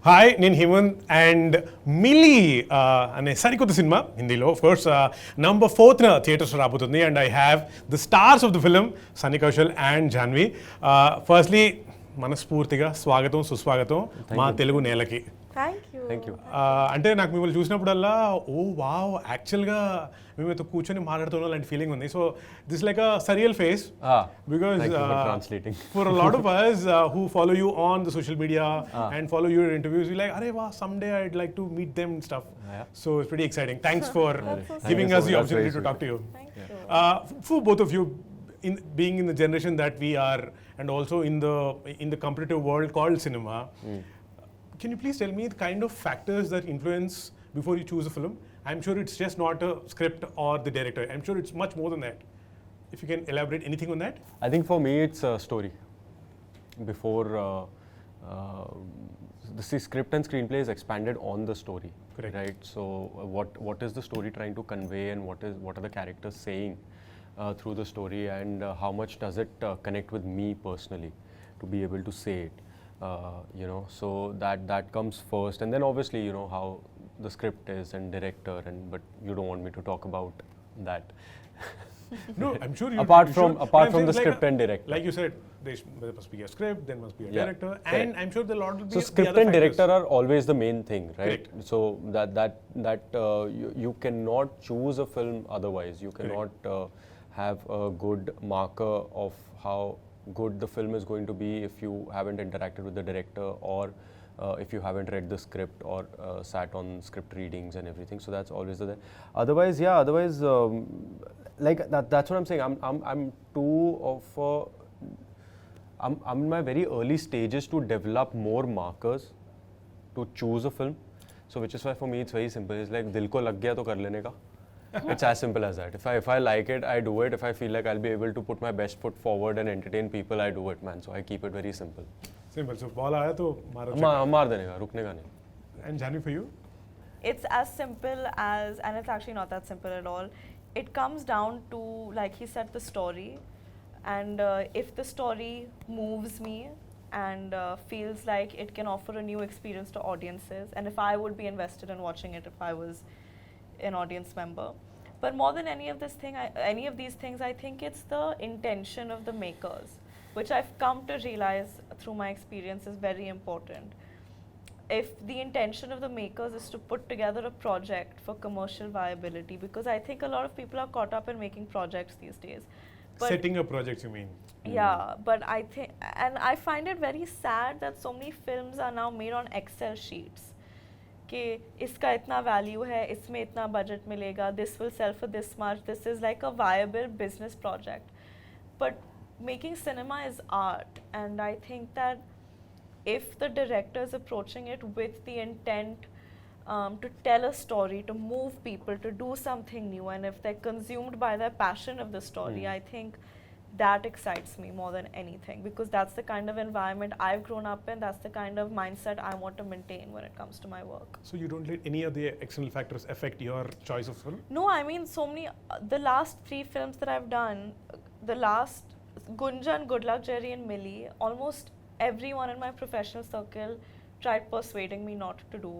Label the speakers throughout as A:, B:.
A: Hi నేను Hemant and milli అనే సరికొత్త సినిమా హిందీలో of course number 4th theatres రాబోతుంది and I have the stars of the film Sunny Kaushal and Janhvi. Firstly మనస్ఫూర్తిగా స్వాగతం సుస్వాగతం మా తెలుగు నేలకి.
B: Thank you.
A: అంటే నాకు మిమ్మల్ని చూసినప్పుడల్లా ఓ వావ్ యాక్చువల్గా మేమైతే కూర్చొని మాట్లాడుతున్నాం లాంటి ఫీలింగ్ ఉంది. So this like a surreal face because for a lot of us who follow you on the social media and follow your interviews, we like, "Arey wow, someday I'd like to meet them and stuff." So it's pretty exciting. Thanks for giving us the opportunity to talk to you.
B: Thank you.
A: For both of you, being in the generation that we are and also in the competitive world called cinema, can you please tell me the kind of factors that influence before you choose a film? I'm sure it's just not a script or the director. I'm sure it's much more than that. If you can elaborate anything on that?
C: I think for me it's a story. Before the script and screenplay is expanded on the story.
A: Correct.
C: Right? So what is the story trying to convey and what are the characters saying through the story, and how much does it connect with me personally to be able to say it. So that comes first, and then obviously how the script is and director, but you don't want me to talk about that.
A: No, I'm sure you.
C: apart
A: you
C: from
A: should.
C: the script and director,
A: like you said, there must be a script, there must be a director,
C: correct.
A: and I'm sure the lot will be.
C: So
A: the
C: script
A: other
C: and
A: factors.
C: director are always the main thing, right?
A: Correct.
C: So that you cannot choose a film otherwise. You cannot have a good marker of how good the film is going to be if you haven't interacted with the director, or if you haven't read the script or sat on script readings and everything. So that's always the otherwise like that's what I'm saying. I'm too of I'm in my very early stages to develop more markers to choose a film. So which is why for me it's very simple. It's like dil ko lag gaya to kar lene ka. It's as simple as that. If I like it, I do it. If I feel like I'll be able to put my best foot forward and entertain people, I do it, man. So I keep it very simple.
A: Simple. So ball आया तो मारो.
C: मार देने का, रुकने का नहीं.
A: And Jhanvi, for you?
B: It's as simple as, and it's actually not that simple at all. It comes down to, like he said, the story. And if the story moves me and feels like it can offer a new experience to audiences, and if I would be invested in watching it if I was an audience member. But more than any of these things, I think it's the intention of the makers, which I've come to realize through my experience is very important. If the intention of the makers is to put together a project for commercial viability, because I think a lot of people are caught up in making projects these days. But
A: Setting up projects, you mean?
B: yeah, but I think, and I find it very sad that so many films are now made on Excel sheets. कि इसका इतना value है, इसमें इतना budget मिलेगा, this will sell for this much, this is like a viable business project. But making cinema is art, and I think that if the director is approaching it with the intent to tell a story, to move people, to do something new, and if they're consumed by their passion of the story, I think that excites me more than anything, because that's the kind of environment I've grown up in, that's the kind of mindset I want to maintain when it comes to my work.
A: So you don't let any of the external factors affect your choice of film?
B: No, I mean so many, the last 3 films that I've done, the last Gunjan, Good Luck, Jerry and Millie, almost everyone in my professional circle tried persuading me not to do.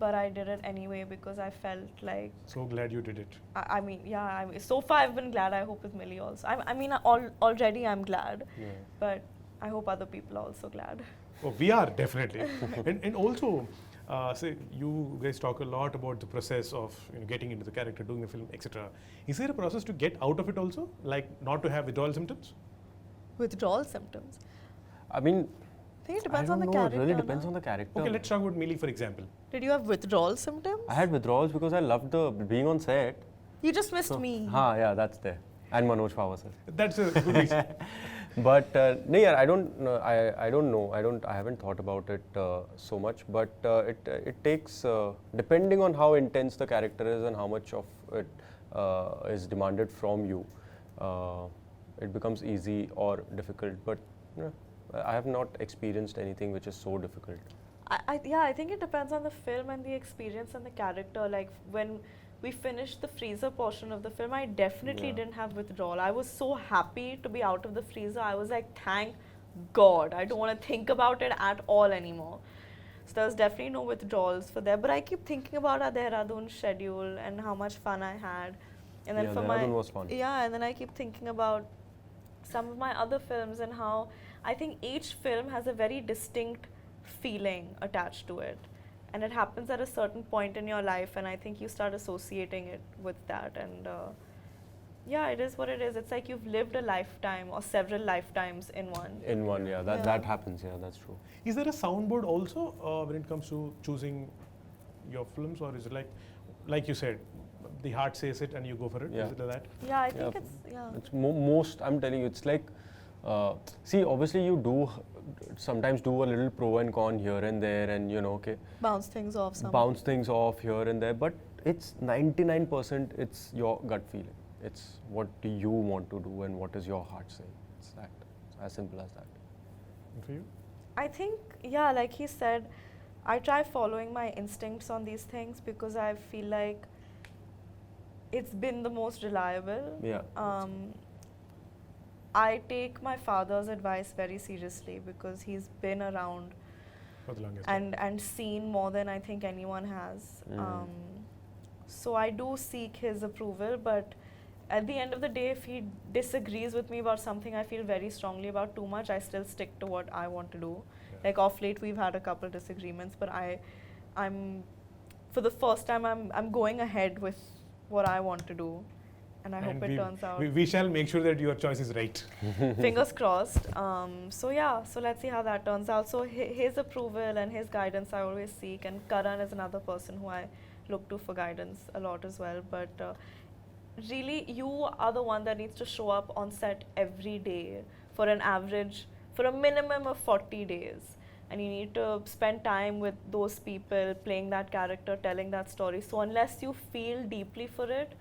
B: But I did it anyway because I felt like.
A: So glad you did it.
B: I mean, so far I've been glad. I hope with Millie also. I mean, already I'm glad, but I hope other people are also glad.
A: Oh, we are definitely. and also, say you guys talk a lot about the process of getting into the character, doing the film, etc. Is there a process to get out of it also, like not to have withdrawal symptoms?
B: Withdrawal symptoms.
C: I mean,
B: I think it depends
C: I
B: on
C: don't
B: the
C: know,
B: character.
C: it really depends on the character.
A: Okay, let's talk about Millie, for example.
B: Did you have withdrawal symptoms?
C: I had withdrawals because I loved being on set.
B: You just missed me.
C: Yeah, that's there. And Manoj Pawar sir.
A: That's a good reason.
C: But no, yeah, I don't know. I haven't thought about it so much. But it takes, depending on how intense the character is and how much of it is demanded from you, it becomes easy or difficult. But I have not experienced anything which is so difficult.
B: I think it depends on the film and the experience and the character. Like when we finished the freezer portion of the film, I definitely didn't have withdrawal. I was so happy to be out of the freezer. I was like, thank God, I don't want to think about it at all anymore. So there was definitely no withdrawals for there. But I keep thinking about our Dehradun schedule and how much fun I had. And then
C: Yeah,
B: for
C: Dehradun was fun.
B: Yeah, and then I keep thinking about some of my other films and how I think each film has a very distinct feeling attached to it. And it happens at a certain point in your life, and I think you start associating it with that. And yeah, it is what it is. It's like you've lived a lifetime or several lifetimes in one.
C: In one, yeah. That happens, yeah, that's true.
A: Is there a soundboard also when it comes to choosing your films, or is it like you said, the heart says it and you go for it?
C: Yeah.
A: Is it like that?
B: Yeah, I think it's, yeah.
C: It's most, I'm telling you, it's like, see, obviously you do sometimes do a little pro and con here and there, and you know, okay,
B: Bounce things off some.
C: bounce things off here and there, but it's 99% it's your gut feeling. It's what do you want to do and what is your heart saying. It's that. It's as simple as that.
A: And for you?
B: I think, yeah, like he said, I try following my instincts on these things because I feel like it's been the most reliable.
C: Yeah.
B: I take my father's advice very seriously because he's been around
A: For the longest time.
B: and seen more than I think anyone has. So I do seek his approval, but at the end of the day, if he disagrees with me about something I feel very strongly about too much, I still stick to what I want to do.
A: Yeah.
B: Like off late, we've had a couple disagreements, but I'm for the first time, I'm going ahead with what I want to do, and I hope it turns out.
A: We shall make sure that your choice is right.
B: Fingers crossed. So yeah, so let's see how that turns out. So his approval and his guidance I always seek, and Karan is another person who I look to for guidance a lot as well. But really, you are the one that needs to show up on set every day for a minimum of 40 days. And you need to spend time with those people, playing that character, telling that story. So unless you feel deeply for it,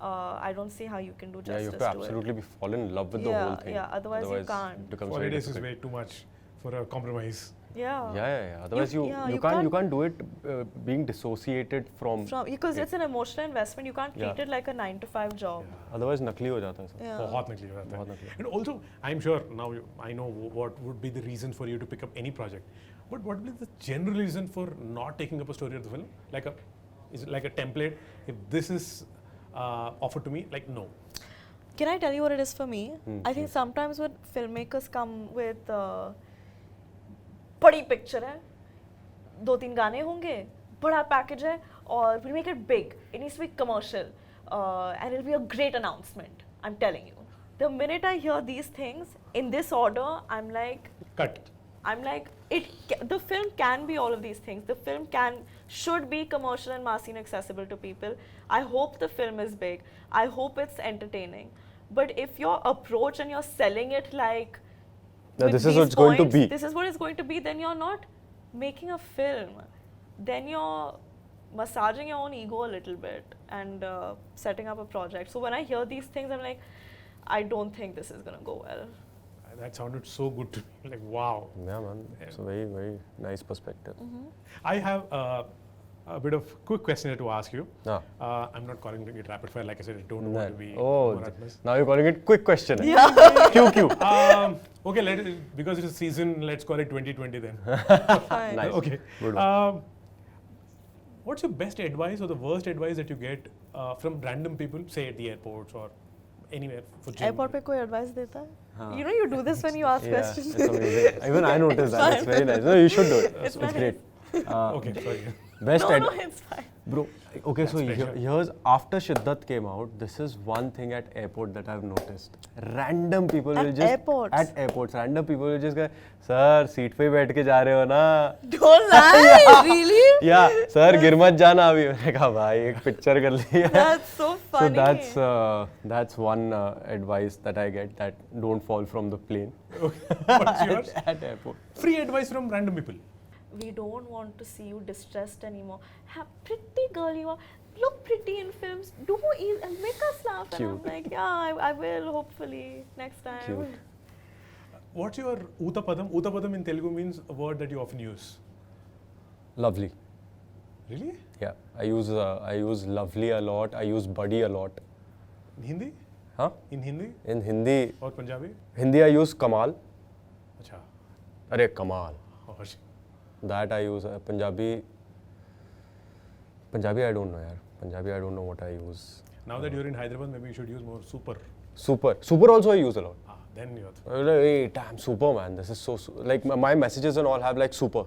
B: I don't see how you can do justice
C: Yeah, you
B: to
C: have
B: it.
C: to absolutely fall in love with the whole thing.
B: Yeah, otherwise you can't.
C: It becomes
A: 40
C: very
A: days is
C: difficult.
A: way too much for a compromise.
B: Yeah.
C: Yeah. Otherwise, you
B: you
C: can't do it being dissociated from.
B: Because
C: it.
B: it's an emotional investment. You can't treat
C: Yeah.
B: it like a 9-to-5 job.
C: Otherwise, nakli ho jata hai sir.
B: Yeah.
A: बहुत निकली हो जाता
C: बहुत
A: है.
C: निकली.
A: And also, I'm sure now I know what would be the reason for you to pick up any project. But what would be the general reason for not taking up a story of the film? Is it like a template? If this is offered to me, like no.
B: Can I tell you what it is for me? I think sometimes when filmmakers come with बड़ी picture है, 2-3 गाने होंगे, बड़ा package है, और we'll make it big. It needs to be commercial, and it'll be a great announcement. I'm telling you. The minute I hear these things in this order, I'm like,
A: Cut.
B: the film can be all of these things. The film should be commercial and massy and accessible to people. I hope the film is big. I hope it's entertaining. But if your approach and you're selling it like,
C: This is what it's going to be.
B: This is what it's going to be, then you're not making a film. Then you're massaging your own ego a little bit and setting up a project. So when I hear these things, I'm like, I don't think this is going to go well.
A: That sounded so good to me. Like, wow.
C: Yeah, man. It's a very, very nice perspective.
A: I have a bit of quick question to ask you.
C: Ah.
A: I'm not calling it rapid fire. Like I said, I don't want to be
C: Oh,
A: monotonous.
C: now you're calling it quick question.
B: Yeah.
C: QQ.
A: Okay, because it's a season, let's call it 2020 then.
B: Fine.
C: Nice.
A: Okay.
C: Good one.
A: What's your best advice or the worst advice that you get from random people, say at the airports or anywhere for gym?
B: Airport पे कोई advice देता है? You know you do this when you ask
C: Yeah,
B: questions.
C: it's amazing. Even I noticed that. It's very nice. No, you should do it. It's
B: nice.
C: great.
A: Okay, sorry.
C: Best
B: No, it's fine.
C: Bro, okay, so
A: pressure.
C: here's after Shiddat came out, this is one thing at airport that I've noticed. Random people will just
B: airports?
C: At airports, random people will just go, sir, seat पे बैठ के जा रहे हो ना?
B: Don't lie, really?
C: Yeah, sir, गिर मत जाना अभी. मैंने कहा भाई एक पिक्चर कर ली है.
B: That's so funny.
C: So that's one advice that I get, that don't fall from the plane.
A: Okay. What's yours?
C: At airport.
A: Free advice from random people.
B: We don't want to see you distressed anymore. Pretty girl you are. Look pretty in films. Do and make us laugh.
C: Cute.
B: And I'm like, yeah, I will hopefully next time.
C: Cute.
A: What's your Utapadam? Utapadam in Telugu means a word that you often use.
C: Lovely.
A: Really?
C: Yeah, I use lovely a lot. I use buddy a lot.
A: In Hindi?
C: Huh?
A: In Hindi
C: In Hindi,
A: or Punjabi?
C: I use Kamal.
A: Achha.
C: Arey Kamal.
A: Oh, shit.
C: That I use. Punjabi I don't know, yaar. Punjabi I don't know what I use.
A: Now that you're in Hyderabad, maybe you should use more super.
C: Super also I use a lot.
A: Then you're.
C: Hey, damn, super man. This is so like my messages and all have like super.